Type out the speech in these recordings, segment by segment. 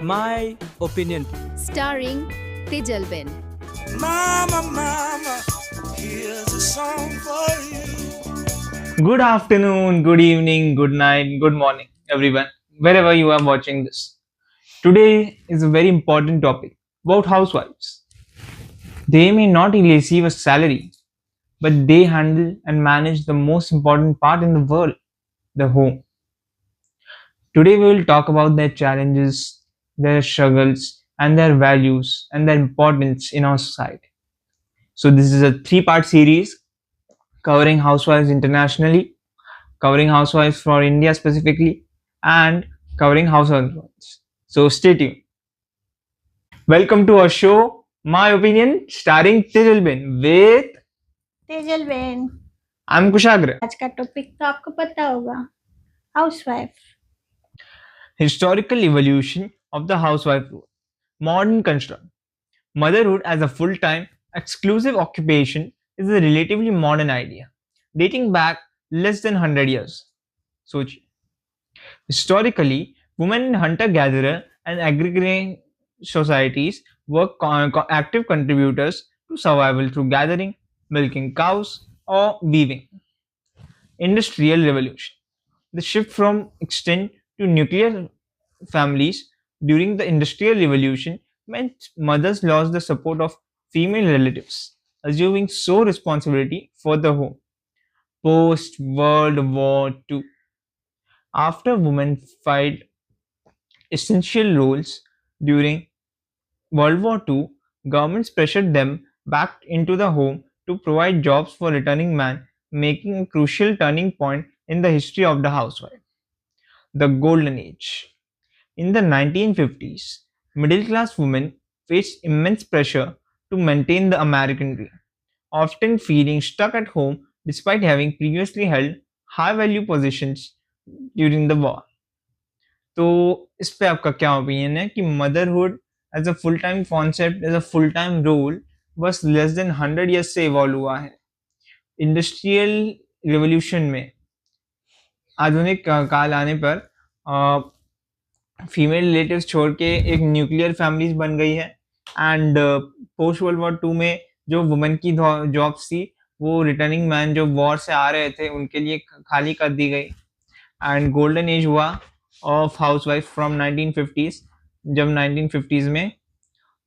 My opinion. Starring Tejal Ben. Mama, mama, here's a song for you. Good afternoon, good evening, good night, good morning, everyone, wherever you are watching this. Today is a very important topic about housewives. They may not receive a salary, but they handle and manage the most important part in the world, the home. Today, we will talk about their challenges, their struggles, and their values and their importance in our society. So, this is a three-part series covering housewives internationally, covering housewives for India specifically, and covering households. So stay tuned. Welcome to our show, My Opinion, starring Tejal Ben with Tejal बहन, I'm Kushagra. आज का topic तो आपको पता होगा, housewife. Historical evolution of the housewife role. Modern construct. Motherhood as a full-time, exclusive occupation is a relatively modern idea, dating back less than 100 years. सोचिए. Historically, women in hunter-gatherer and agrarian societies were active contributors to survival through gathering, milking cows, or weaving. Industrial Revolution. The shift from extinct to nuclear families during the Industrial Revolution meant mothers lost the support of female relatives, assuming sole responsibility for the home. Post World War II. After women filled essential roles during World War II, governments pressured them back into the home to provide jobs for returning men, making a crucial turning point in the history of the housewife. The Golden Age. In the 1950s, middle class women faced immense pressure to maintain the American dream, often feeling stuck at home despite having previously held high value positions during the war. तो इस पे आपका क्या opinion है कि motherhood as a full time concept as a full time role बस less than 100 years से evolve हुआ है. इंडस्ट्रियल रिवोल्यूशन में आधुनिक काल आने पर फीमेल रिलेटिव्स छोड़ के एक न्यूक्लियर फैमिलीज बन गई है. एंड पोस्ट वर्ल्ड वॉर 2 में जो वुमेन की जॉब्स थी वो रिटर्निंग मैन जो वॉर से आ रहे थे उनके लिए खाली कर दी गई. एंड गोल्डन एज हुआ ऑफ हाउसवाइफ फ्रॉम 1950s, जब 1950s में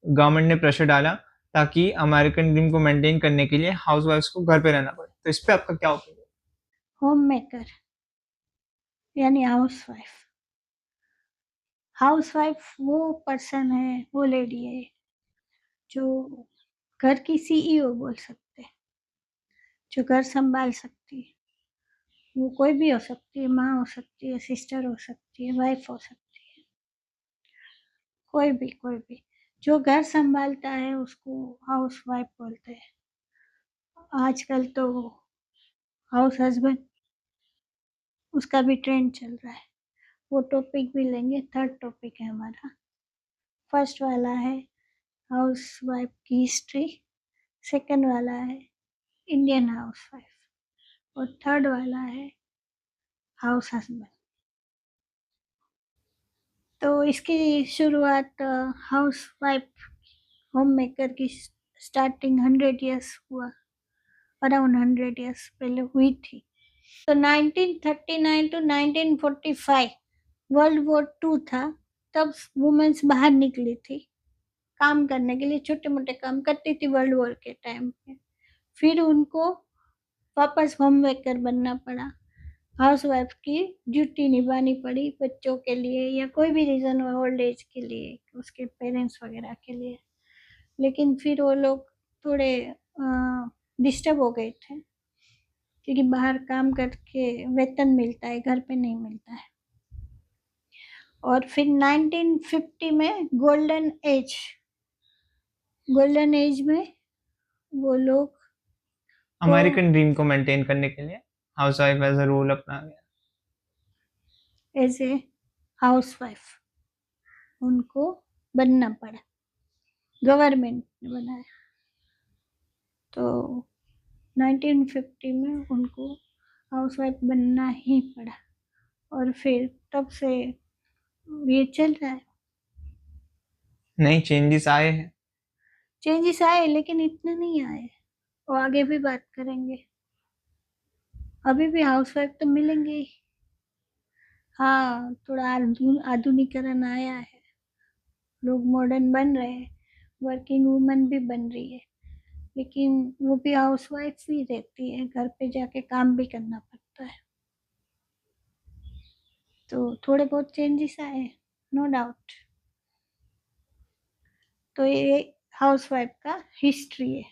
गवर्नमेंट ने प्रेशर डाला ताकि अमेरिकन ड्रीम को मेंटेन करने के लिए हाउसवाइफ्स को घर पे रहना पड़े. तो इस पे आपका क्या ओपिनियन? होम मेकर यानी हाउसवाइफ. हाउसवाइफ वो पर्सन है, वो लेडी है जो घर की सीईओ बोल सकते हैं, जो घर संभाल सकती है. वो कोई भी हो सकती है, माँ हो सकती है, सिस्टर हो सकती है, वाइफ हो सकती है, कोई भी जो घर संभालता है उसको हाउसवाइफ बोलते हैं. आजकल तो हाउस हस्बैंड, उसका भी ट्रेंड चल रहा है, वो टॉपिक भी लेंगे. थर्ड टॉपिक है हमारा. फर्स्ट वाला है हाउसवाइफ की हिस्ट्री, सेकंड वाला है इंडियन हाउसवाइफ, और थर्ड वाला है हाउस हस्बैंड. तो इसकी शुरुआत हाउसवाइफ होम मेकर की स्टार्टिंग 100 ईयर्स हुआ, अराउंड 100 ईयर्स पहले हुई थी. तो 1939 टू 1945 वर्ल्ड वॉर 2 था, तब वुमेन्स बाहर निकली थी काम करने के लिए, छोटे मोटे काम करती थी वर्ल्ड वॉर के टाइम पे. फिर उनको वापस होम मेकर बनना पड़ा, हाउसवाइफ की ड्यूटी निभानी पड़ी बच्चों के लिए या कोई भी रीज़न हो, ओल्ड एज के लिए, उसके पेरेंट्स वगैरह के लिए. लेकिन फिर वो लोग थोड़े डिस्टर्ब हो गए थे क्योंकि बाहर काम करके वेतन मिलता है, घर पे नहीं मिलता है. और फिर 1950 में गोल्डन एज में वो लोग अमेरिकन ड्रीम को मेंटेन करने के लिए हाउसवाइफ एज अ रोल अपना गया. एज ए हाउसवाइफ उनको बनना पड़ा, गवर्नमेंट ने बनाया. तो 1950 में उनको हाउसवाइफ बनना ही पड़ा और फिर तब से ये चल रहा है. नहीं, चेंजेस आए हैं। चेंजेस आए लेकिन इतने नहीं आए, वो आगे भी बात करेंगे। अभी भी हाउसवाइफ तो मिलेंगे ही। हाँ, थोड़ा आधुनिकीकरण आया है, लोग मॉडर्न बन रहे हैं, वर्किंग वुमन भी बन रही है, लेकिन वो भी हाउसवाइफ ही रहती है, घर पे जाके काम भी करना पड़ता है। तो थोड़े बहुत चेंजेस आए, नो डाउट। तो ये हाउसवाइफ का हिस्ट्री है,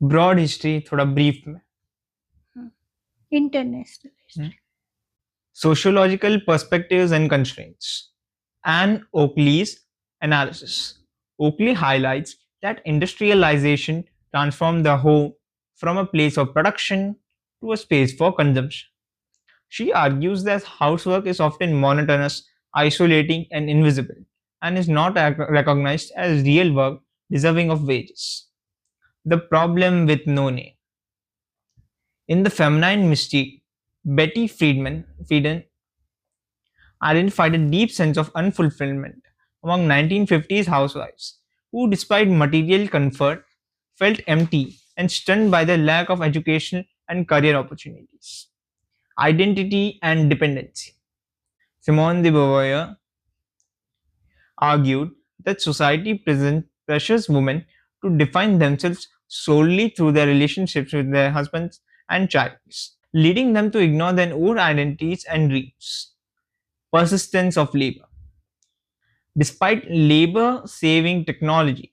ब्रॉड हिस्ट्री, थोड़ा ब्रीफ में। International history. Sociological perspectives and constraints. Anne Oakley's analysis. Oakley highlights that industrialization transformed the home from a place of production to a space for consumption. She argues that housework is often monotonous, isolating, and invisible, and is not recognized as real work deserving of wages. The problem with no name. In The Feminine Mystique, Betty Friedan identified a deep sense of unfulfillment among 1950s housewives who, despite material comfort, felt empty and stunned by the lack of educational and career opportunities. Identity and dependency. Simone de Beauvoir argued that society pressures women to define themselves solely through their relationships with their husbands and childs, leading them to ignore their own identities and dreams. Persistence of labor. Despite labor saving technology,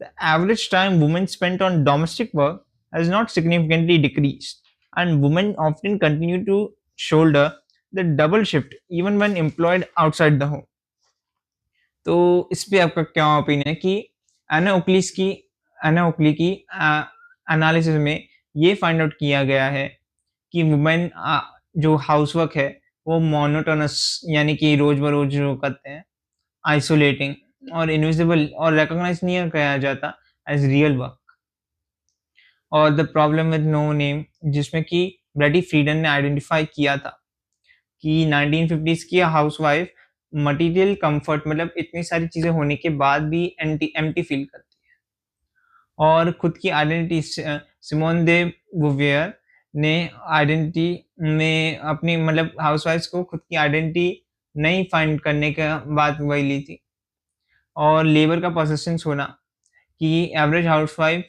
the average time women spent on domestic work has not significantly decreased, and women often continue to shoulder the double shift even when employed outside the home. तो इस पे आपका क्या opinion है कि एना ओक्ली की analysis में ये फाइंड आउट किया गया है कि वुमेन जो हाउसवर्क है वो मोनोटोनस यानी कि रोज बरोज जो करते हैं, आइसोलेटिंग और इनविजिबल और रिकॉग्नाइज नहीं किया जाता एज रियल वर्क। और the problem with no name, जिसमें कि ब्रेडी फ्रीडन ने आइडेंटिफाई किया था कि 1950s की हाउसवाइफ मटेरियल कंफर्ट मतलब इतनी सारी चीज़ें होने के बाद भी एम्प्टी फील करती है और खुद की आइडेंटिटी। सिमोन दे बुवियर ने आइडेंटिटी में अपनी मतलब हाउसवाइफ्स को खुद की आइडेंटिटी नहीं फाइंड करने का बात वही ली थी। और लेबर का परसिस्टेंस होना कि एवरेज हाउसवाइफ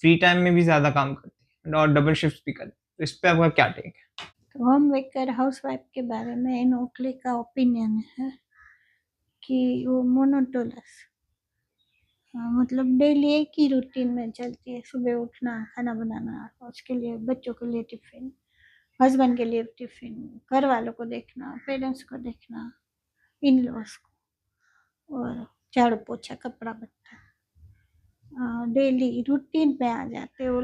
फ्री टाइम में भी ज़्यादा काम करती है और डबल शिफ्ट भी करती है। तो इस पर आपका क्या टेक है? तो होम मेकर हाउसवाइफ के बारे में इन ओकले का ओपिनियन है कि वो मोनोटोनस, मतलब डेली एक ही रूटीन में चलती है, सुबह उठना, खाना बनाना, उसके लिए बच्चों के लिए टिफिन, हस्बैंड के लिए टिफिन, घर वालों को देखना, पेरेंट्स को देखना, इन लॉस को, और झाड़ू पोछा कपड़ा बत्ता, डेली रूटीन पे आ जाते वो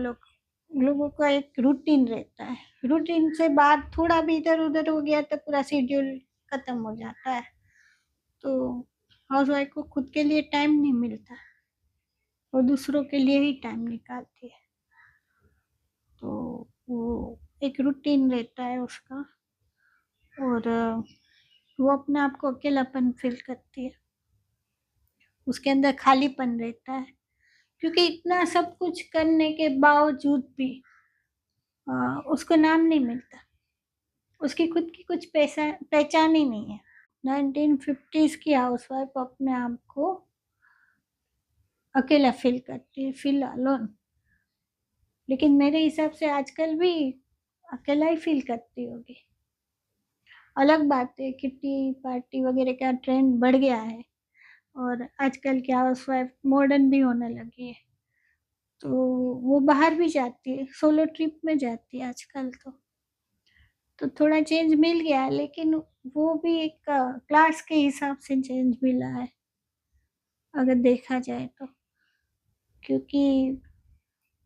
लोगों का एक रूटीन रहता है। रूटीन से बाद थोड़ा भी इधर उधर हो गया तो पूरा शेड्यूल खत्म हो जाता है। तो हाउसवाइफ को खुद के लिए टाइम नहीं मिलता और दूसरों के लिए ही टाइम निकालती है। तो वो एक रूटीन रहता है उसका और वो अपने आप को अकेलापन फील करती है, उसके अंदर खालीपन रहता है, क्योंकि इतना सब कुछ करने के बावजूद भी उसको नाम नहीं मिलता, उसकी खुद की कुछ पहचान ही नहीं है। 1950s की हाउसवाइफ अपने आप को अकेला फील करती है, फील अलोन। लेकिन मेरे हिसाब से आजकल भी अकेला ही फील करती होगी। अलग बात है किटी पार्टी वगैरह का ट्रेंड बढ़ गया है और आजकल की हाउसवाइफ मॉडर्न भी होने लगी है, तो वो बाहर भी जाती है, सोलो ट्रिप में जाती है आजकल। तो थोड़ा चेंज मिल गया है, लेकिन वो भी एक क्लास के हिसाब से चेंज मिला है अगर देखा जाए तो, क्योंकि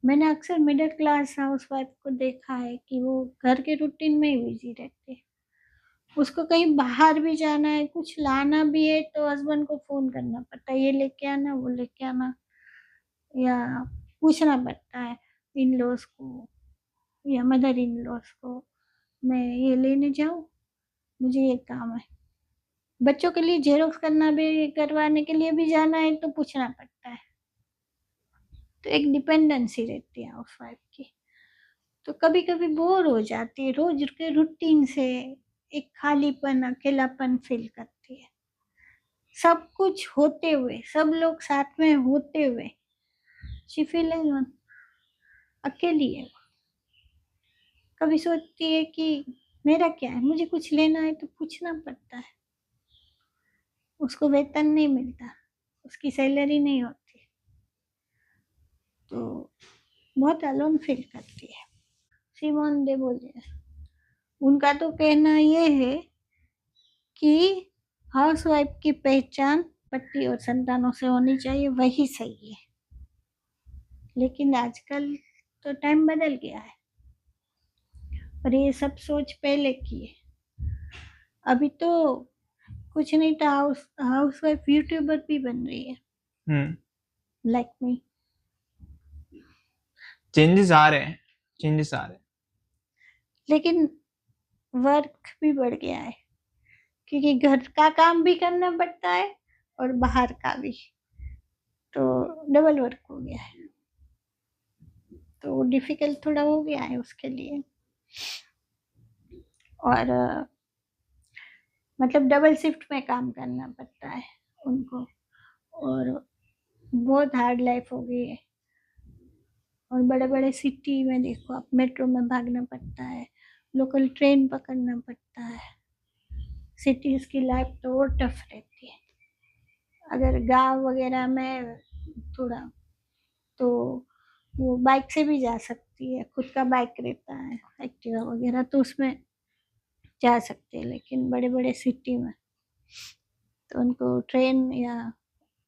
मैंने अक्सर मिडिल क्लास हाउसवाइफ को देखा है कि वो घर के रूटीन में ही बिजी रहती है। उसको कहीं बाहर भी जाना है, कुछ लाना भी है तो हस्बैंड को फोन करना पड़ता है, ये लेके आना, वो लेके आना, या पूछना पड़ता है इन लॉज को या मदर इन लॉज को, मैं ये लेने जाऊँ, मुझे ये काम है। बच्चों के लिए जेरोक्स करवाने के लिए भी जाना है तो पूछना पड़ता है। तो एक डिपेंडेंसी रहती है हाउसवाइफ की। तो कभी कभी बोर हो जाती है, रोज के रूटीन से एक खालीपन, अकेलापन फील करती है। सब कुछ होते हुए, सब लोग साथ में होते हुए शी फील अकेली है। कभी सोचती है कि मेरा क्या है, मुझे कुछ लेना है तो पूछना पड़ता है। उसको वेतन नहीं मिलता, उसकी सैलरी नहीं होती, तो बहुत अलोन फील करती है। सिमोन दे बोले, उनका तो कहना ये है कि हाउसवाइफ की पहचान पति और संतानों से होनी चाहिए, वही सही है। लेकिन आजकल तो टाइम बदल गया है और ये सब सोच पहले की है। अभी तो कुछ नहीं था, हाउसवाइफ यूट्यूबर भी बन रही है, लाइक मी। चेंजेस आ रहे हैं। लेकिन वर्क भी बढ़ गया है, क्योंकि घर का काम भी करना पड़ता है और बाहर का भी, तो डबल वर्क हो गया है। तो डिफिकल्ट थोड़ा हो गया है उसके लिए। और मतलब डबल शिफ्ट में काम करना पड़ता है उनको, और बहुत हार्ड लाइफ हो गई है। और बड़े बड़े सिटी में देखो आप, मेट्रो में भागना पड़ता है, लोकल ट्रेन पकड़ना पड़ता है। सिटीज की लाइफ तो और टफ रहती है। अगर गांव वगैरह में थोड़ा, तो वो बाइक से भी जा सकती है, खुद का बाइक रहता है, एक्टिवा वगैरह, तो उसमें जा सकते हैं। लेकिन बड़े बड़े सिटी में तो उनको ट्रेन या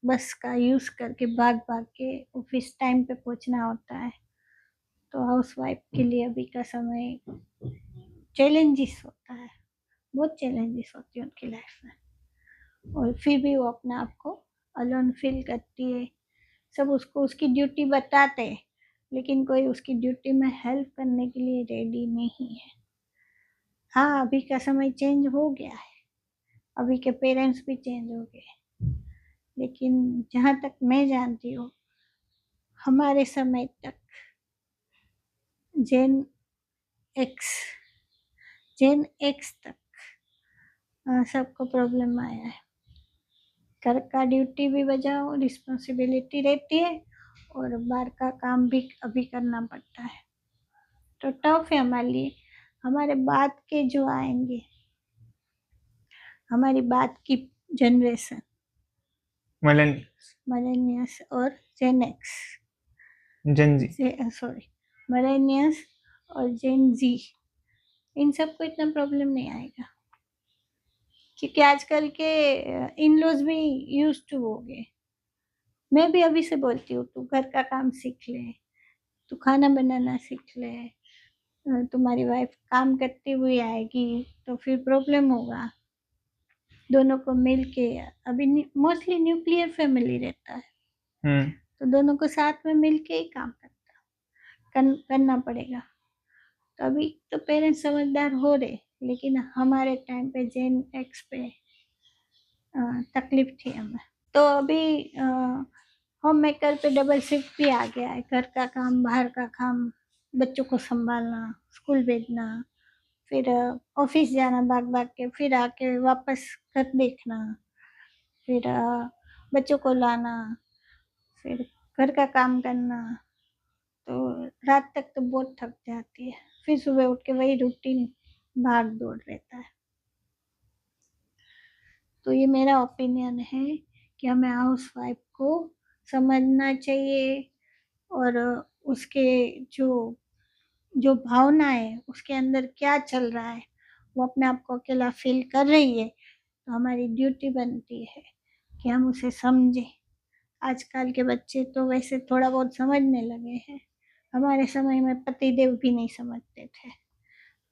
बस का यूज़ करके भाग भाग के ऑफिस टाइम पे पहुंचना होता है। तो हाउसवाइफ के लिए अभी का समय चैलेंजेस होता है, बहुत चैलेंजेस होती है उनकी लाइफ में। और फिर भी वो अपने आप को अलोन फील करती है। सब उसको उसकी ड्यूटी बताते हैं, लेकिन कोई उसकी ड्यूटी में हेल्प करने के लिए रेडी नहीं है। हाँ, अभी का समय चेंज हो गया है, अभी के पेरेंट्स भी चेंज हो गए, लेकिन जहाँ तक मैं जानती हूँ, हमारे समय तक जेन एक्स तक सबको प्रॉब्लम आया है। घर का ड्यूटी भी बजाओ, रिस्पॉन्सिबिलिटी रहती है, और बाहर का काम भी अभी करना पड़ता है। तो टफ है हमारे लिए। हमारे बाद के जो आएंगे, हमारी बाद की जनरेशन, मिलेनियल्स और जेन एक्स, मिलेनियल्स और जेन जी, इन सबको इतना प्रॉब्लम नहीं आएगा, क्योंकि आजकल के इन लॉज भी यूज टू हो गए। मैं भी अभी से बोलती हूँ, तू घर का काम सीख ले, तू खाना बनाना सीख ले, तुम्हारी वाइफ काम करती हुई आएगी तो फिर प्रॉब्लम होगा। दोनों को मिल के, अभी मोस्टली न्यूक्लियर फैमिली रहता है, तो दोनों को साथ में मिल के ही काम करना पड़ेगा। तो अभी तो पेरेंट्स समझदार हो रहे, लेकिन हमारे टाइम पे जेन एक्स पे तकलीफ थी हमें। तो अभी होम मेकर पे डबल शिफ्ट भी आ गया है, घर का काम, बाहर का काम, बच्चों को संभालना, स्कूल भेजना, फिर ऑफिस जाना भाग भाग के, फिर आके वापस घर देखना, फिर बच्चों को लाना, फिर घर का काम करना, तो रात तक तो बहुत थक जाती है। फिर सुबह उठ के वही रूटीन भाग दौड़ रहता है। तो ये मेरा ओपिनियन है कि हमें हाउस वाइफ को समझना चाहिए, और उसके जो जो भावना है, उसके अंदर क्या चल रहा है, वो अपने आप को अकेला फील कर रही है, तो हमारी ड्यूटी बनती है कि हम उसे समझें। आजकल के बच्चे तो वैसे थोड़ा बहुत समझने लगे हैं, हमारे समय में पतिदेव भी नहीं समझते थे।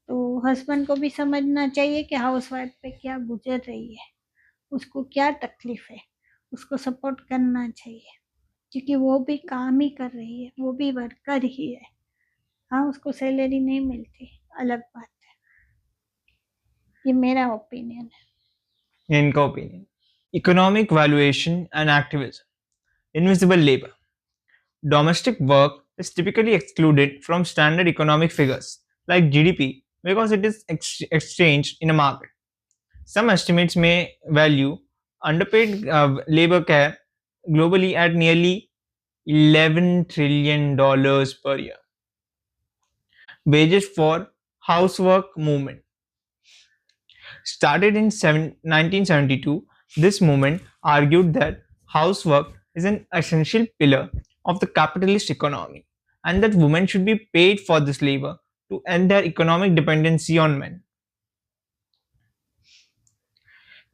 तो हस्बैंड को भी समझना चाहिए कि हाउसवाइफ पे क्या गुजर रही है, उसको क्या तकलीफ है, उसको सपोर्ट करना चाहिए, क्योंकि वो भी काम ही कर रही है, वो भी वर्कर ही है। हाँ, उसको सैलरी नहीं मिलती, अलग बात है। ये मेरा ओपिनियन है। इनका opinion. Economic valuation and activism, invisible labor. Domestic work is typically excluded from standard economic figures like GDP because it is exchanged in a market. Some estimates may value underpaid labor care globally at nearly $11 trillion per year. Wages for housework movement. Started in 1972, this movement argued that housework is an essential pillar of the capitalist economy and that women should be paid for this labor to end their economic dependency on men.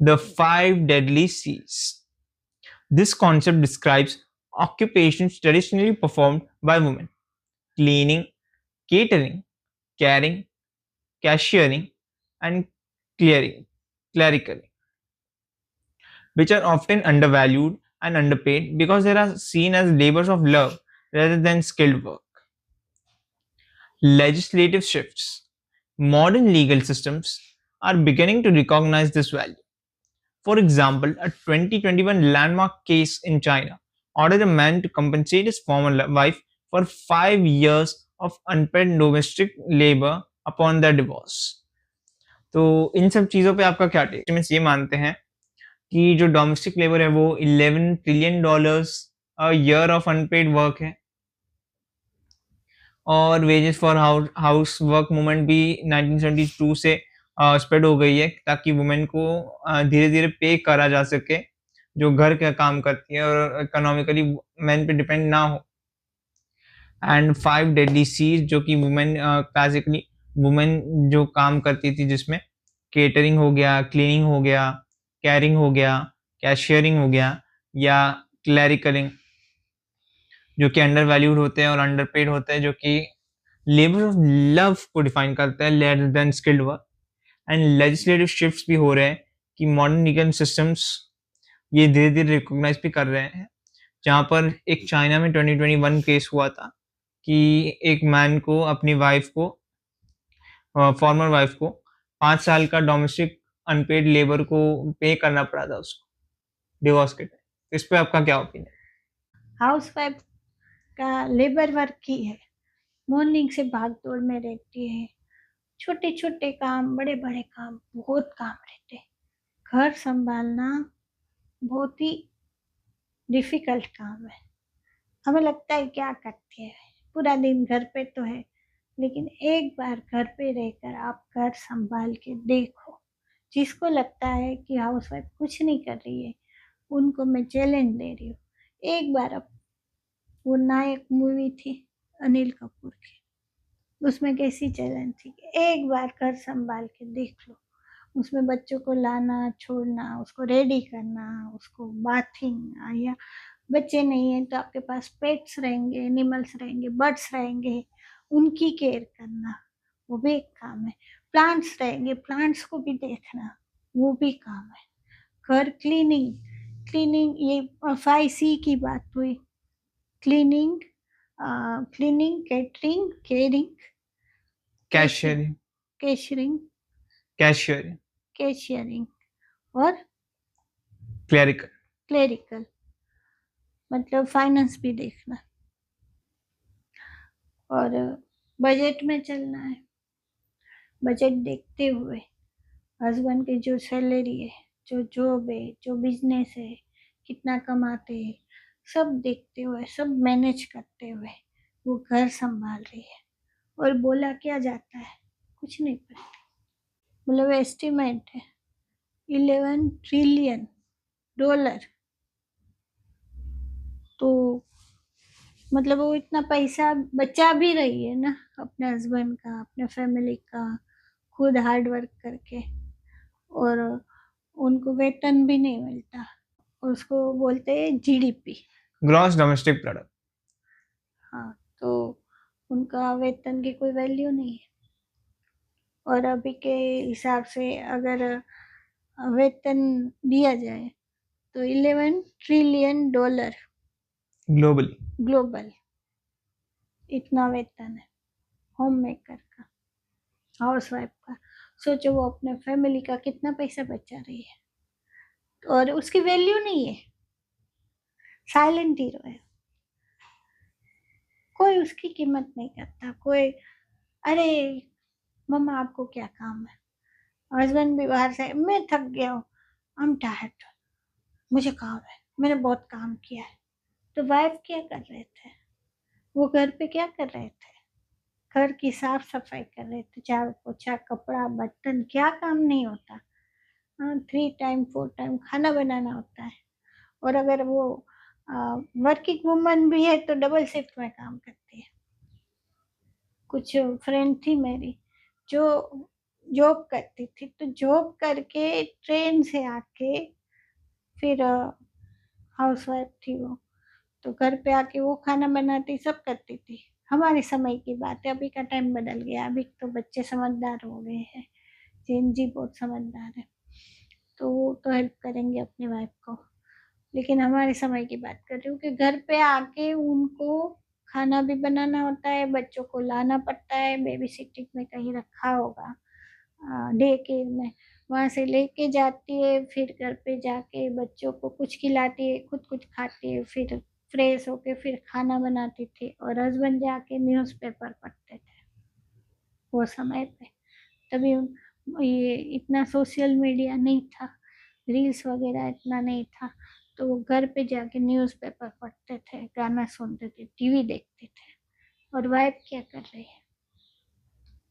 The five deadly C's. This concept describes occupations traditionally performed by women: cleaning, catering, caring, cashiering, and clerical, which are often undervalued and underpaid because they are seen as labors of love rather than skilled work. Legislative shifts. Modern legal systems are beginning to recognize this value. For example, a 2021 landmark case in China ordered a man to compensate his former wife for 5 years of unpaid domestic labor upon their divorce. तो इन सब चीज़ों पे आपका क्या take? ये मानते हैं कि जो डोमेस्टिक लेबर है वो $11 trillion a year of unpaired work है और wages for house work movement भी 1972 से स्प्रेड हो गई है ताकि वुमेन को धीरे धीरे पे करा जा सके जो घर का काम करती है और इकोनॉमिकली मैन पे डिपेंड ना हो. एंड 5 डेडली सीज जो कि वुमेन क्लासिकली वुमेन जो काम करती थी जिसमें केटरिंग हो गया, क्लीनिंग हो गया, कैरिंग हो गया, कैशियरिंग हो गया या क्लैरिकलिंग जो कि अंडर वैल्यूड होते हैं और अंडर पेड होते हैं जो कि लेबर ऑफ लव को डिफाइन करता है later than skilled work. And legislative shifts भी हो रहे हैं कि मॉडर्न लीगल सिस्टम्स ये धीरे धीरे रिकॉग्नाइज भी कर रहे हैं. जहाँ पर एक चाइना में 2021 केस हुआ था कि एक मैन को अपनी वाइफ को फॉर्मर वाइफ को 5 साल का डोमेस्टिक अनपेड लेबर को पे करना पड़ा था उसको डिवोर्स के टाइम. इस पे आपका क्या ओपिनियन? हाउस वाइफ का लेबर वर्क ही है, मॉर्निंग से भाग दौड़ में रहती है, छोटे छोटे काम, बड़े बड़े काम, बहुत काम रहते हैं. घर संभालना बहुत ही डिफिकल्ट काम है. हमें लगता है क्या करती है, पूरा दिन घर पे तो है, लेकिन एक बार घर पे रहकर आप घर संभाल के देखो. जिसको लगता है कि हाउस वाइफ कुछ नहीं कर रही है, उनको मैं चैलेंज दे रही हूँ. एक बार अब वो नायक मूवी थी अनिल कपूर की, उसमें कैसी चैलेंज थी कि एक बार घर संभाल के देख लो. उसमें बच्चों को लाना, छोड़ना, उसको रेडी करना, उसको बाथिंग, या बच्चे नहीं है तो आपके पास पेट्स रहेंगे, एनिमल्स रहेंगे, बर्ड्स रहेंगे, उनकी केयर करना वो भी एक काम है. प्लांट्स रहेंगे, प्लांट्स को भी देखना वो भी काम है. घर क्लीनिंग, ये 5C की बात हुई. क्लीनिंग, कैटरिंग, केयरिंग, कैशियरिंग, कैशियरिंग और क्लैरिकल मतलब फाइनेंस भी देखना और बजट में चलना है. बजट देखते हुए हस्बैंड की जो सैलरी है, जो जॉब है, जो बिजनेस है, कितना कमाते हैं, सब देखते हुए, सब मैनेज करते हुए वो घर संभाल रही है. और बोला क्या जाता है, कुछ नहीं पता. मतलब एस्टिमेट है $11 ट्रिलियन. तो मतलब वो इतना पैसा बचा भी रही है ना अपने हस्बैंड का, अपने फैमिली का, खुद हार्ड वर्क करके, और उनको वेतन भी नहीं मिलता. उसको बोलते हैं GDP, ग्रॉस डोमेस्टिक प्रोडक्ट. हाँ, तो उनका वेतन की कोई वैल्यू नहीं है. और अभी के हिसाब से अगर वेतन दिया जाए तो $11 ट्रिलियन ग्लोबल इतना वेतन है होम मेकर का, हाउस वाइफ का. सोचो वो अपने फैमिली का कितना पैसा बचा रही है. और उसकी वैल्यू नहीं है, साइलेंट हीरो है, कोई उसकी कीमत नहीं करता। कोई, अरे मम्मा आपको क्या काम है, हस्बैंड भी बाहर से, मैं थक गया हूँ, आई एम टायर्ड, मुझे काम है, मैंने बहुत काम किया है। तो वाइफ क्या कर रहे थे, वो घर पे क्या कर रहे थे, घर की साफ सफाई कर रहे थे, झाड़ू पोछा, कपड़ा, बर्तन, क्या काम नहीं होता। हाँ, 3 टाइम 4 टाइम खाना बनाना होता है। और अगर वो वर्किंग वुमन भी है तो डबल शिफ्ट में काम करती है। कुछ फ्रेंड थी मेरी जो जॉब करती थी, तो जॉब करके ट्रेन से आके फिर हाउस वाइफ थी वो, तो घर पे आके वो खाना बनाती, सब करती थी। हमारे समय की बात है, अभी का टाइम बदल गया, अभी तो बच्चे समझदार हो गए हैं, जेन जी बहुत समझदार है, तो वो तो हेल्प करेंगे अपनी वाइफ को। लेकिन हमारे समय की बात कर रही हूँ कि घर पे आके उनको खाना भी बनाना होता है, बच्चों को लाना पड़ता है, बेबी सिटिंग में कहीं रखा होगा, डे केयर में, वहाँ से लेके जाती है, फिर घर पे जाके बच्चों को कुछ खिलाती है, खुद कुछ खाती है, फिर फ्रेश होके फिर खाना बनाती थी, और हस्बैंड जाके न्यूज़पेपर पढ़ते थे वो समय पे। तभी ये इतना सोशल मीडिया नहीं था, रील्स वगैरह इतना नहीं था, तो वो घर पे जाके न्यूज़पेपर पढ़ते थे, गाना सुनते थे, टीवी देखते थे। और वाइफ क्या कर रही है,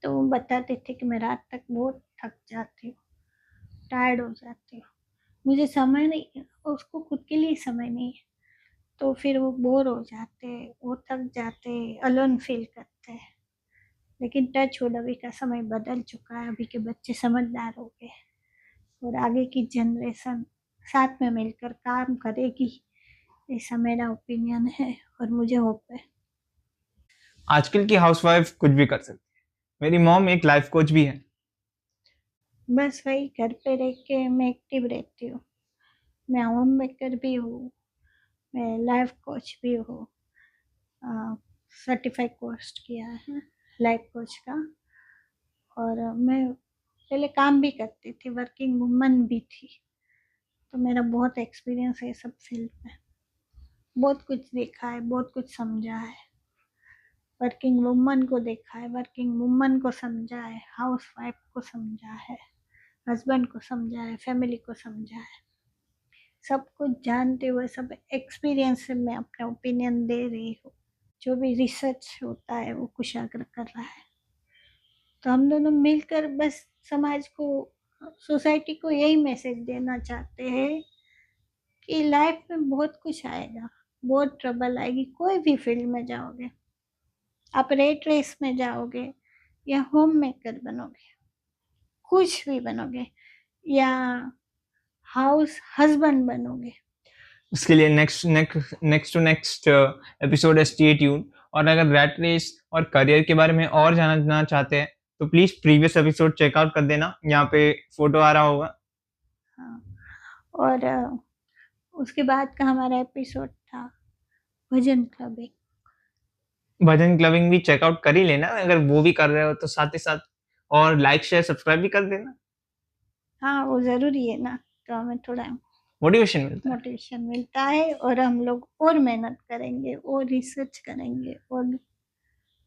तो वो बताते थे कि मैं रात तक बहुत थक जाती हूँ, टायर्ड हो जाती हूँ, मुझे समय नहीं है, उसको खुद के लिए समय नहीं है, तो फिर वो बोर हो जाते, वो थक जाते, अलोन फील करते हैं। लेकिन टच वुड अभी का समय बदल चुका है, अभी के बच्चे समझदार हो गए और आगे की जनरेशन साथ में मिलकर काम करेगी, ऐसा मेरा ओपिनियन है और मुझे होप है। आजकल की हाउसवाइफ कुछ भी कर सकती है। मेरी मॉम एक लाइफ कोच भी है। बस वही, घर पे रह के मैं एक्टिव रहती हूँ, मैं होम मेकर भी हूँ, मैं लाइफ कोच भी हूँ, सर्टिफाइड कोर्स किया है लाइफ कोच का। और मैं पहले काम भी करती थी, वर्किंग वुमन भी थी, तो मेरा बहुत एक्सपीरियंस है सब फील्ड में, बहुत कुछ देखा है, बहुत कुछ समझा है, वर्किंग वुमन को देखा है, वर्किंग वुमन को समझा है, हाउस वाइफ को समझा है, हस्बैंड को समझा है, फैमिली को समझा है, सब कुछ जानते हुए, सब एक्सपीरियंस से मैं अपना ओपिनियन दे रही हूँ। जो भी रिसर्च होता है वो कुशाग्र कर रहा है, तो हम दोनों मिलकर बस समाज को, सोसाइटी को यही मैसेज देना चाहते हैं कि लाइफ में बहुत कुछ आएगा, बहुत ट्रबल आएगी, कोई भी फील्ड में जाओगे, आप रेट रेस में जाओगे या होम मेकर बनोगे, कुछ भी बनोगे, या हाउस हस्बैंड बनोगे। उसके लिए नेक्स्ट एपिसोड स्टे ट्यून। और अगर रैट रेस और करियर के बारे में और जानना चाहते हैं तो प्लीज प्रीवियस एपिसोड चेकआउट कर देना, यहाँ पे फोटो आ रहा होगा। हाँ, और उसके बाद का हमारा एपिसोड था भजन क्लबिंग। भजन क्लबिंग भी चेकआउट कर ही लेना, अगर वो भी कर रहे हो तो साथ ही साथ, और लाइक शेयर सब्सक्राइब भी कर देना, हाँ वो ज़रूरी है ना, तो हमें थोड़ा मोटिवेशन मिलता है। मोटिवेशन मिलता है और हम लोग और मेहनत करेंगे और रिसर्च करेंगे और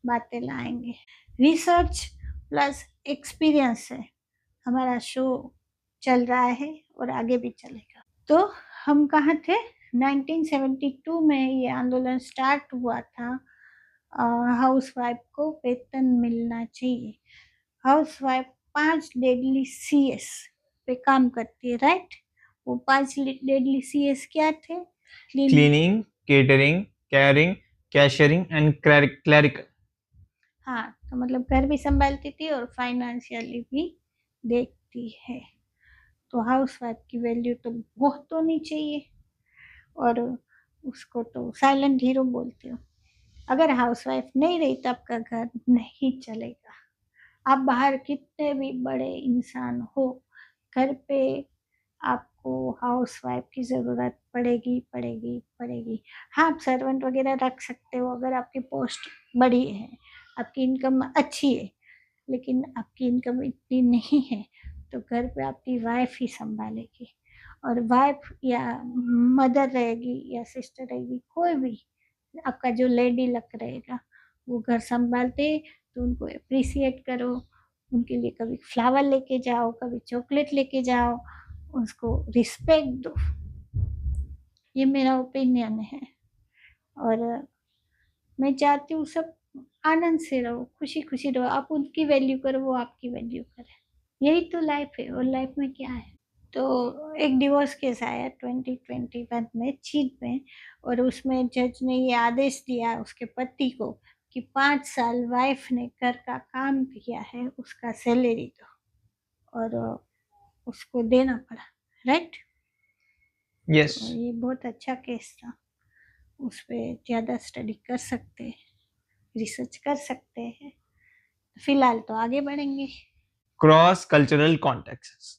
बातें लाएंगे। रिसर्च प्लस एक्सपीरियंस से हमारा शो चल रहा है और आगे भी चलेगा। तो हम कहाँ थे, 1972 में ये आंदोलन स्टार्ट हुआ था, हाउस वाइफ को वेतन मिलना चाहिए। हाउस वाइफ 5 डेडली सीएस पे काम करती है, राइट। वो 5 डेडली सीएस क्या थे, cleaning, catering, caring, cashiering and clerical. हाँ, तो मतलब घर भी संभालती थी और फाइनेंशियली भी देखती है। तो हाउस वाइफ की वैल्यू तो बहुत होनी चाहिए, और उसको तो साइलेंट हीरो बोलती हूँ। अगर हाउस वाइफ नहीं रही तो आपका घर नहीं चलेगा। आप बाहर कितने भी बड़े इंसान हो, घर पे आपको हाउस वाइफ की ज़रूरत पड़ेगी पड़ेगी पड़ेगी। हाँ, आप सर्वेंट वगैरह रख सकते हो अगर आपकी पोस्ट बड़ी है, आपकी इनकम अच्छी है, लेकिन आपकी इनकम इतनी नहीं है तो घर पे आपकी वाइफ ही संभालेगी। और वाइफ या मदर रहेगी या सिस्टर रहेगी, कोई भी आपका जो लेडी लक रहेगा वो घर संभालते, तो उनको अप्रिसिएट करो, उनके लिए कभी फ्लावर लेके जाओ, कभी चॉकलेट लेके जाओ, उसको रिस्पेक्ट दो। ये मेरा ओपिनियन है। और मैं चाहती हूँ सब आनंद से रहो, खुशी खुशी रहो, आप उनकी वैल्यू करो, वो आपकी वैल्यू करे। यही तो लाइफ है। और लाइफ में क्या है, तो एक डिवोर्स केस आया 2021 में चीन में, और उसमें जज ने ये आदेश दिया उसके पति को कि 5 साल वाइफ ने घर का काम किया है उसका सैलरी दो, और उसको देना पड़ा, राइट। Yes. तो ये बहुत अच्छा केस था, उस पर ज़्यादा स्टडी कर सकते हैं, रिसर्च कर सकते हैं। फिलहाल तो आगे बढ़ेंगे। Cross-cultural contexts.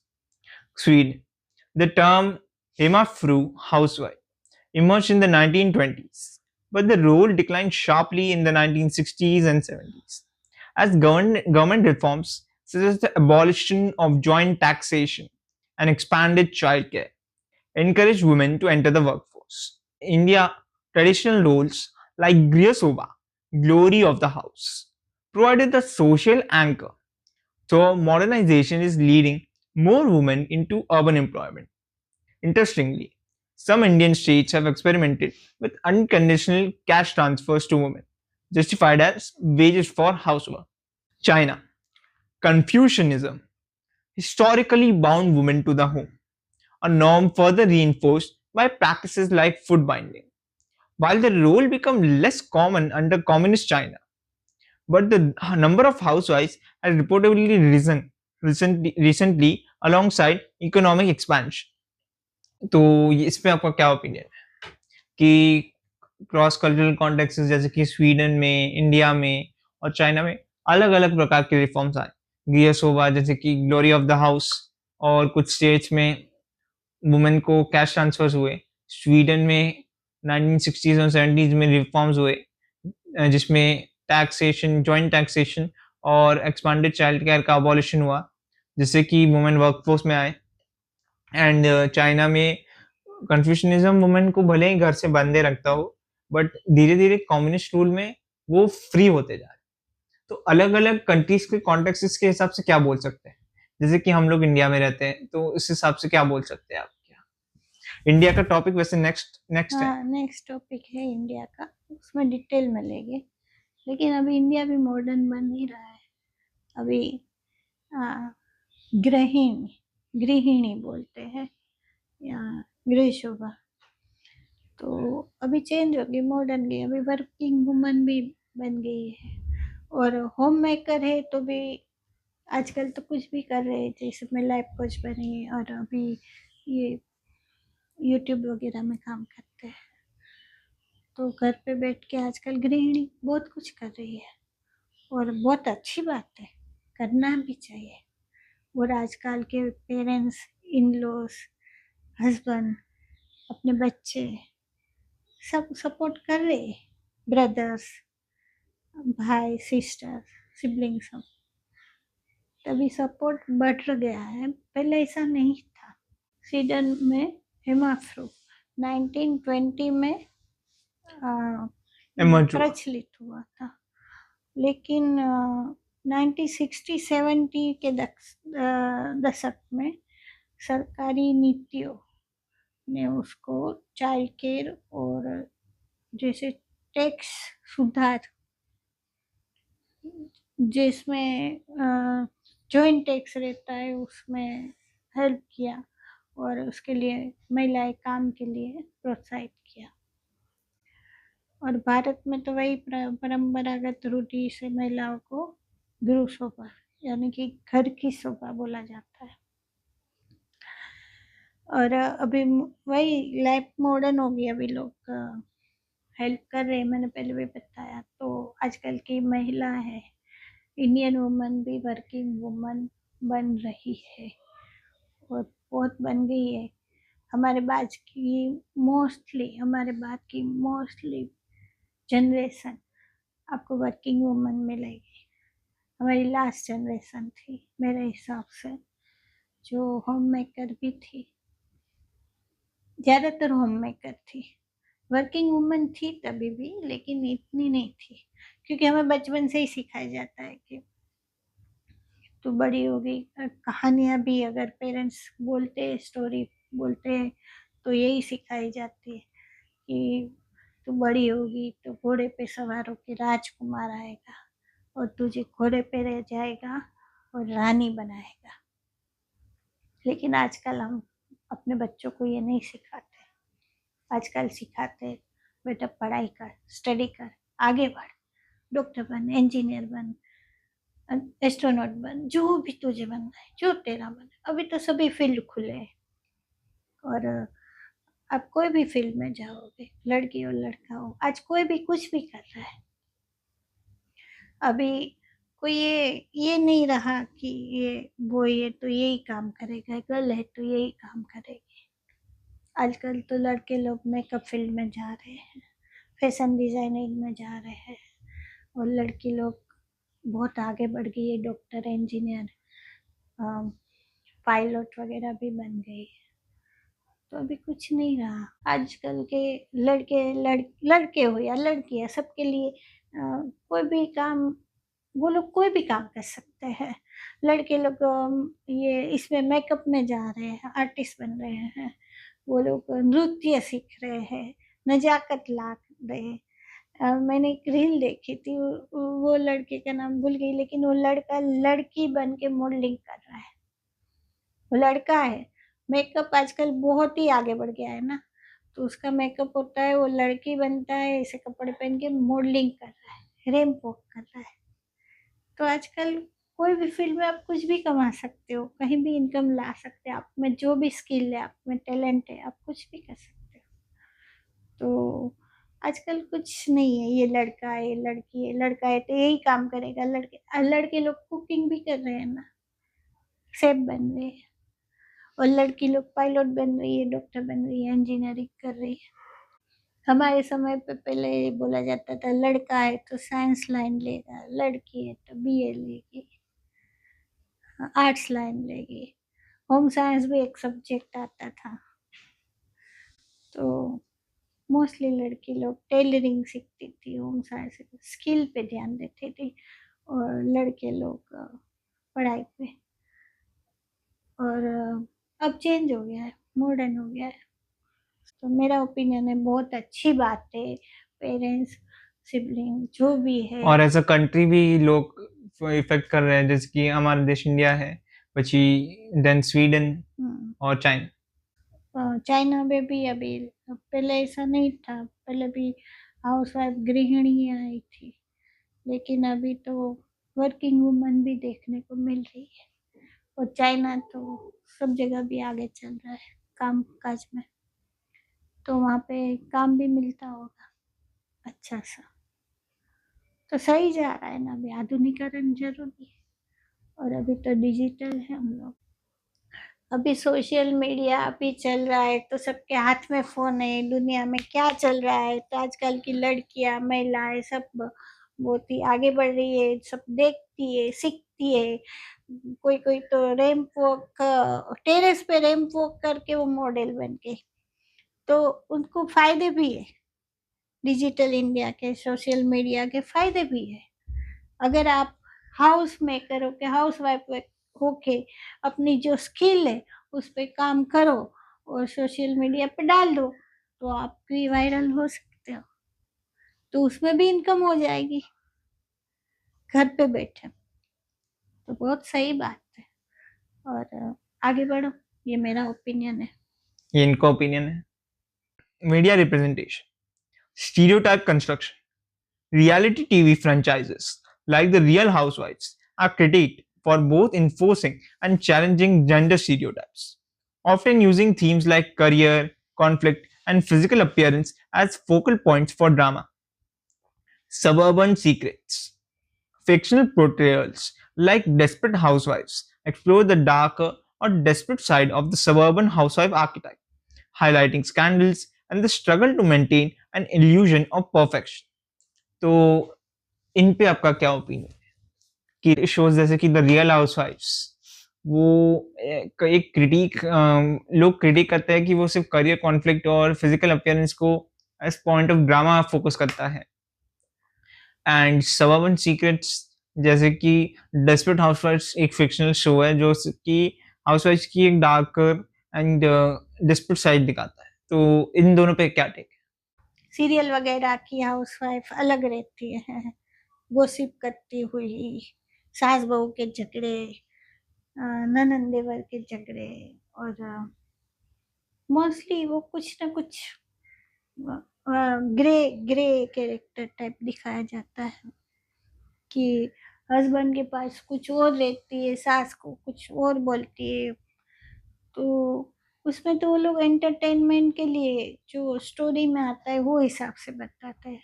Sweden. The term hemmafru housewife emerged in the 1920s, but the role declined sharply in the 1960s and 70s as government reforms such as the abolition of joint taxation and expanded childcare encouraged women to enter the workforce. In India, traditional roles like Griya Sobha, glory of the house, provided the social anchor. So modernization is leading more women into urban employment. Interestingly, some Indian states have experimented with unconditional cash transfers to women, justified as wages for housework. China. Confucianism historically bound women to the home, a norm further reinforced by practices like food binding. While the role became less common under communist China, but the number of housewives has reportedly risen recently alongside economic expansion. तो इस पे आपका क्या opinion है कि cross cultural context जैसे कि Sweden में, इंडिया में और चाइना में अलग अलग प्रकार के रिफॉर्म्स आए, गिया सोबा जैसे कि ग्लोरी ऑफ द हाउस, और कुछ स्टेट्स में वुमेन को कैश ट्रांसफर्स हुए। स्वीडन में 1960s और 70s में रिफॉर्म्स हुए जिसमें टैक्सेशन, जॉइंट टैक्सेशन और एक्सपांडेड चाइल्ड केयर का अबॉलिशन हुआ, जिससे कि वुमेन वर्कफोर्स में आए। एंड चाइना में कन्फ्यूशनिज्म वुमेन को भले ही घर से बंधे रखता हो, बट धीरे धीरे कम्युनिस्ट रूल में वो फ्री होते जा रहे। तो अलग अलग कंट्रीज के कॉन्टेक्स्ट के हिसाब से क्या बोल सकते हैं, जैसे कि हम लोग इंडिया में रहते हैं तो इस हिसाब से क्या बोल सकते हैं आप? क्या इंडिया का टॉपिक वैसे नेक्स्ट है? नेक्स्ट टॉपिक है इंडिया का, उसमें डिटेल में लेंगे। लेकिन अभी इंडिया भी मॉडर्न बन ही रहा है। अभी गृहिणी बोलते हैं या गृह शोभा, तो अभी चेंज हो गई, मॉडर्न गई, अभी वर्किंग वुमन भी बन गई है। और होम मेकर है तो भी आजकल तो कुछ भी कर रहे हैं, जैसे मैं लाइफ कोच बनी और अभी ये यूट्यूब वगैरह में काम करते हैं। तो घर पे बैठ के आजकल गृहिणी बहुत कुछ कर रही है, और बहुत अच्छी बात है, करना भी चाहिए। और आजकल के पेरेंट्स, इन लॉज, हस्बैंड, अपने बच्चे सब सपोर्ट कर रहे हैं, ब्रदर्स, भाई, सिस्टर, सिबलिंग सब, तभी सपोर्ट बढ़ गया है, पहले ऐसा नहीं था। स्वीडन में हेमाफ्रू 1920 में प्रचलित हुआ था, लेकिन 1960-70 के दशक में सरकारी नीतियों ने उसको चाइल्ड केयर और जैसे टैक्स सुधार, जिसमें जॉइंट टैक्स रहता है, उसमें हेल्प किया और उसके लिए महिलाएं काम के लिए प्रोत्साहित किया। और भारत में तो वही परंपरागत रूढ़ि से महिलाओं को गृह शोभा यानी कि घर की शोभा बोला जाता है। और अभी वही लाइफ मॉडर्न हो गई, अभी लोग हेल्प कर रहे हैं, मैंने पहले भी बताया। तो आजकल की महिला है, इंडियन वुमन भी वर्किंग वुमन बन रही है और बहुत बन गई है। हमारे बाद की मोस्टली जनरेशन आपको वर्किंग वुमन मिलेगी। हमारी लास्ट जनरेशन थी मेरे हिसाब से, जो होम मेकर भी थी, ज़्यादातर होम मेकर थी। वर्किंग वुमन थी तभी भी, लेकिन इतनी नहीं थी, क्योंकि हमें बचपन से ही सिखाया जाता है कि तू बड़ी होगी। कहानियाँ भी अगर पेरेंट्स बोलते, स्टोरी बोलते हैं, तो यही सिखाई जाती है कि तू बड़ी होगी तो घोड़े पे सवार होकर राजकुमार आएगा और तुझे घोड़े पे रह जाएगा और रानी बनाएगा। लेकिन आजकल हम अपने बच्चों को ये नहीं सिखाते। आजकल सिखाते बेटा पढ़ाई कर, स्टडी कर, आगे बढ़, डॉक्टर बन, इंजीनियर बन, एस्ट्रोनॉट बन, जो भी तुझे बनना है, जो तेरा मन है। अभी तो सभी फील्ड खुले हैं और आप कोई भी फील्ड में जाओगे, लड़की हो लड़का हो, आज कोई भी कुछ भी कर रहा है। अभी कोई ये नहीं रहा कि ये बॉय है तो यही काम करेगा, गर्ल है तो यही काम करेगी। आजकल तो लड़के लोग मेकअप फील्ड में जा रहे हैं, फैशन डिजाइनिंग में जा रहे हैं, और लड़की लोग बहुत आगे बढ़ गई है, डॉक्टर, इंजीनियर, पायलट वगैरह भी बन गई है। तो अभी कुछ नहीं रहा। आजकल के लड़के हो या लड़कियां, सबके लिए कोई भी काम, वो लोग कोई भी काम कर सकते हैं। लड़के लोग ये इसमें मेकअप में जा रहे हैं, आर्टिस्ट बन रहे हैं, वो लोग नृत्य सीख रहे हैं, नजाकत ला रहे हैं। मैंने एक रील देखी थी, वो लड़के का नाम भूल गई, लेकिन वो लड़का लड़की बन के मॉडलिंग कर रहा है। वो लड़का है, मेकअप आजकल बहुत ही आगे बढ़ गया है ना, तो उसका मेकअप होता है, वो लड़की बनता है, ऐसे कपड़े पहन के मॉडलिंग कर रहा है, रैंप वॉक कर रहा है। तो आजकल कोई भी फील्ड में आप कुछ भी कमा सकते हो, कहीं भी इनकम ला सकते हो। आप में जो भी स्किल है, आप में टैलेंट है, आप कुछ भी कर सकते हो। तो आजकल कुछ नहीं है ये लड़का है, ये लड़की है, लड़का है तो यही काम करेगा। लड़के लोग कुकिंग भी कर रहे हैं ना, शेफ बन रहे हैं, और लड़की लोग पायलट बन रही है, डॉक्टर बन रही है, इंजीनियरिंग कर रही है। हमारे समय पे पहले बोला जाता था लड़का है तो साइंस लाइन लेगा, लड़की है तो बीए लेगी, आर्ट्स लाइन लेगी। होम साइंस भी एक सब्जेक्ट आता था। तो मोस्टली लड़की लोग टेलरिंग सीखती थी, होम साइंस स्किल पे ध्यान देते थे, और लड़के लोग पढ़ाई पे। और अब चेंज हो गया है, मॉडर्न हो गया है। तो मेरा ओपिनियन है बहुत अच्छी बात है, पेरेंट्स, सिबलिंग जो भी है। और एज अ कंट्री भी लोग इफेक्ट कर रहे हैं, जैसे कि हमारा देश इंडिया है, પછી देन स्वीडन और चाइना। चाइना में भी अभी, पहले ऐसा नहीं था, पहले भी हाउसवाइफ गृहिणी आई थी, लेकिन अभी तो वर्किंग वुमन भी देखने को मिल रही है। और चाइना तो सब जगह भी आगे चल रहा है काम काज में, तो वहाँ पे काम भी मिलता होगा अच्छा सा। तो सही जा रहा है ना, अभी आधुनिकीकरण जरूरी है, और अभी तो डिजिटल है हम लोग। अभी सोशल मीडिया अभी चल रहा है, तो सबके हाथ में फोन है, दुनिया में क्या चल रहा है, तो आजकल की लड़कियां, महिलाएं सब बहुत ही आगे बढ़ रही है, सब देखती है, सीखती है। कोई कोई तो रैंप वॉक, टेरेस पे रैंप वॉक करके वो मॉडल बन गई, तो उनको फायदे भी है। डिजिटल इंडिया के, सोशल मीडिया के फायदे भी है। अगर आप हाउस मेकर होके, हाउस वाइफ होके अपनी जो स्किल है उस पर काम करो और सोशल मीडिया पे डाल दो, तो आप भी वायरल हो सकते हो, तो उसमें भी इनकम हो जाएगी घर पे बैठे। तो बहुत सही बात है, और आगे बढ़ो, ये मेरा ओपिनियन है। ये इनका ओपिनियन है। Media representation, stereotype construction. Reality TV franchises like The Real Housewives are critiqued for both enforcing and challenging gender stereotypes, often using themes like career, conflict, and physical appearance as focal points for drama. Suburban Secrets. Fictional portrayals like Desperate Housewives explore the darker or desperate side of the suburban housewife archetype, highlighting scandals and the struggle to maintain an illusion of perfection. तो इन पे आपका क्या opinion है कि shows जैसे कि the real हाउसवाइफ्स वो एक क्रिटिक लोग क्रिटिक करते हैं कि वो सिर्फ करियर कॉन्फ्लिक्ट और फिजिकल अपीयरेंस को as point of drama focus करता है। एंड सबर्बन सीक्रेट्स जैसे कि डेस्परेट हाउसवाइफ्स एक फिक्शनल शो है जो कि हाउसवाइफ्स की एक डार्कर एंड डेस्परेट साइड दिखाता है। तो इन दोनों पे क्या टेक? सीरियल वगैरह की हाउसवाइफ अलग रहती है, गॉसिप करती हुई, सास बहू के झगड़े, ननंद देवर के झगड़े, और मोस्टली वो कुछ ना कुछ ग्रे ग्रे कैरेक्टर टाइप दिखाया जाता है कि हस्बैंड के पास कुछ और रहती है, सास को कुछ और बोलती है। तो उसमें तो वो लोग एंटरटेनमेंट के लिए जो स्टोरी में आता है वो हिसाब से बताते हैं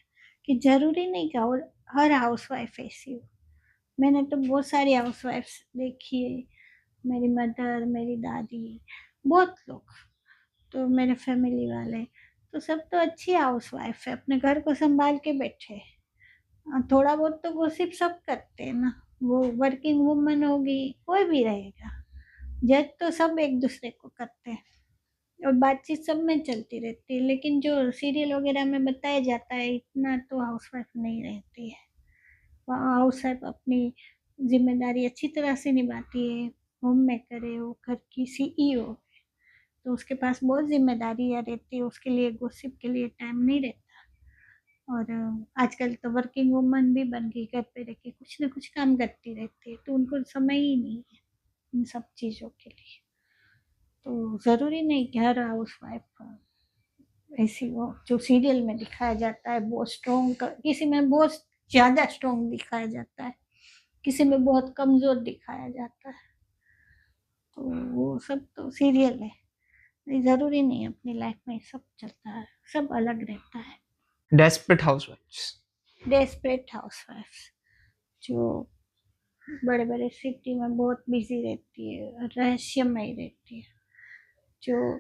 कि जरूरी नहीं कि हर हाउसवाइफ ऐसी हो। मैंने तो बहुत सारी हाउसवाइफ्स देखी है, मेरी मदर, मेरी दादी, बहुत लोग, तो मेरे फैमिली वाले, तो सब तो अच्छी हाउसवाइफ है, अपने घर को संभाल के बैठे हैं। थोड़ा बहुत तो गॉसिप सब करते हैं ना, वो वर्किंग वुमन होगी, कोई भी रहेगा, जज तो सब एक दूसरे को करते हैं और बातचीत सब में चलती रहती है। लेकिन जो सीरियल वगैरह में बताया जाता है इतना तो हाउसवाइफ नहीं रहती है। हाउसवाइफ अपनी जिम्मेदारी अच्छी तरह से निभाती है, होम मेकर है, वो घर की सीईओ है, तो उसके पास बहुत जिम्मेदारियाँ रहती है, उसके लिए गॉसिप के लिए टाइम नहीं रहता। और आजकल तो वर्किंग वुमन भी बन गई, घर पे रह के कुछ ना कुछ काम करती रहती है, तो उनको समय ही नहीं है इन सब चीज़ों के लिए। तो ज़रूरी नहीं कि हर हाउसवाइफ ऐसी हो। जो सीरियल में दिखाया जाता है बहुत स्ट्रॉन्ग, किसी में बहुत ज़्यादा स्ट्रॉन्ग दिखाया जाता है, किसी में बहुत कमज़ोर दिखाया जाता है, तो वो सब तो सीरियल है। ज़रूरी नहीं अपनी लाइफ में सब चलता है, सब अलग रहता है। डेस्परेट हाउसवाइफ्स। डेस्परेट हाउसवाइफ्स जो बड़े बड़े सिटी में बहुत बिजी रहती है, रहस्यमय रहती है। जो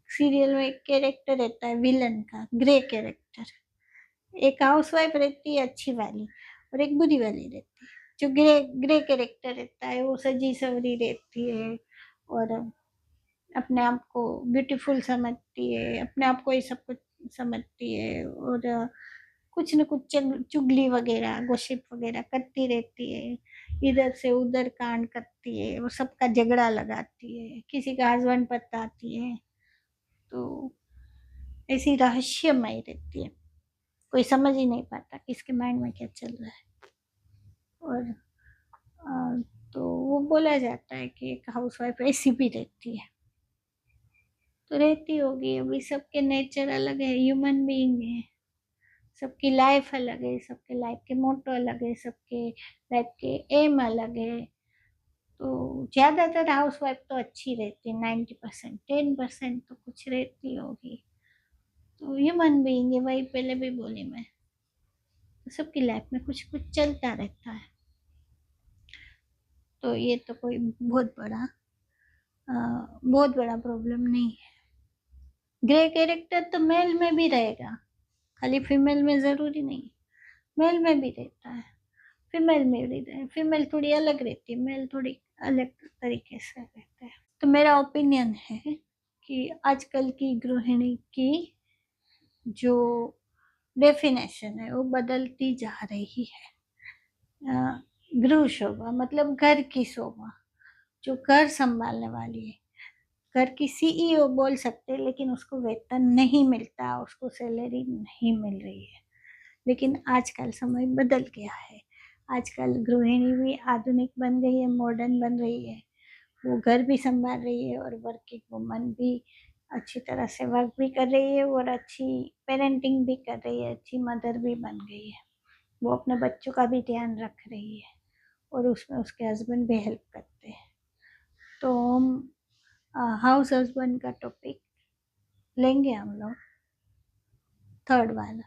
सीरियल में एक कैरेक्टर रहता है विलन का, ग्रे कैरेक्टर, एक हाउसवाइफ रहती है अच्छी वाली और एक बुरी वाली रहती है। जो ग्रे ग्रे कैरेक्टर रहता है वो सजी सवरी रहती है और अपने आप को ब्यूटीफुल समझती है, अपने आप को ही सब कुछ समझती है, और कुछ न कुछ चुगली वगैरह गॉसिप वगैरह करती रहती है, इधर से उधर कांड करती है, वो सबका झगड़ा लगाती है, किसी का हस्बैंड बताती है, तो ऐसी रहस्यमय रहती है, कोई समझ ही नहीं पाता किसके माइंड में क्या चल रहा है। और तो वो बोला जाता है कि एक हाउसवाइफ ऐसी भी रहती है, तो रहती होगी। अभी सबके नेचर अलग है, ह्यूमन बीइंग है, सबकी लाइफ अलग है, सबके लाइफ के मोटो अलग है, सबके लाइफ के एम अलग है। तो ज़्यादातर हाउसवाइफ तो अच्छी रहती है, 90%, 10% तो कुछ रहती होगी। तो ह्यूमन बीइंग है, वही पहले भी बोली मैं, तो सबकी लाइफ में कुछ कुछ चलता रहता है। तो ये तो कोई बहुत बड़ा प्रॉब्लम नहीं है। ग्रे कैरेक्टर तो मेल में भी रहेगा, खाली फीमेल में ज़रूरी नहीं, मेल में भी रहता है, फीमेल में भी रहता है। फीमेल थोड़ी अलग रहती है, मेल थोड़ी अलग तरीके से रहता है। तो मेरा ओपिनियन है कि आजकल की गृहिणी की जो डेफिनेशन है वो बदलती जा रही है। गृह शोभा मतलब घर की शोभा, जो घर संभालने वाली है, घर की सीईओ बोल सकते हैं, लेकिन उसको वेतन नहीं मिलता, उसको सैलरी नहीं मिल रही है। लेकिन आजकल समय बदल गया है, आजकल गृहिणी भी आधुनिक बन गई है, मॉडर्न बन रही है, वो घर भी संभाल रही है और वर्किंग वुमन भी अच्छी तरह से वर्क भी कर रही है और अच्छी पेरेंटिंग भी कर रही है, अच्छी मदर भी बन गई है। वो अपने बच्चों का भी ध्यान रख रही है और उसमें उसके हस्बैंड भी हेल्प करते हैं। तो हम हाउस हस्बैंड का टॉपिक लेंगे हम लोग, थर्ड वाला।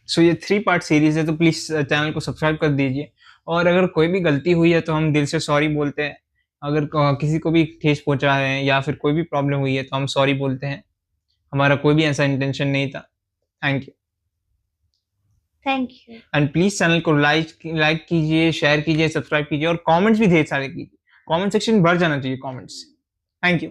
सो ये 3 पार्ट सीरीज है, तो प्लीज चैनल को सब्सक्राइब कर दीजिए। और अगर कोई भी गलती हुई है तो हम दिल से सॉरी बोलते हैं। अगर किसी को भी ठेस पहुंचा है या फिर कोई भी प्रॉब्लम हुई है तो हम सॉरी बोलते हैं। हमारा कोई भी ऐसा इंटेंशन नहीं था। Thank you. Thank you. And please channel को लाइक कीजिए, शेयर कीजिए, सब्सक्राइब कीजिए और कमेंट्स भी ढेर सारे कीजिए। कमेंट सेक्शन भर जाना चाहिए कमेंट्स से। Thank you.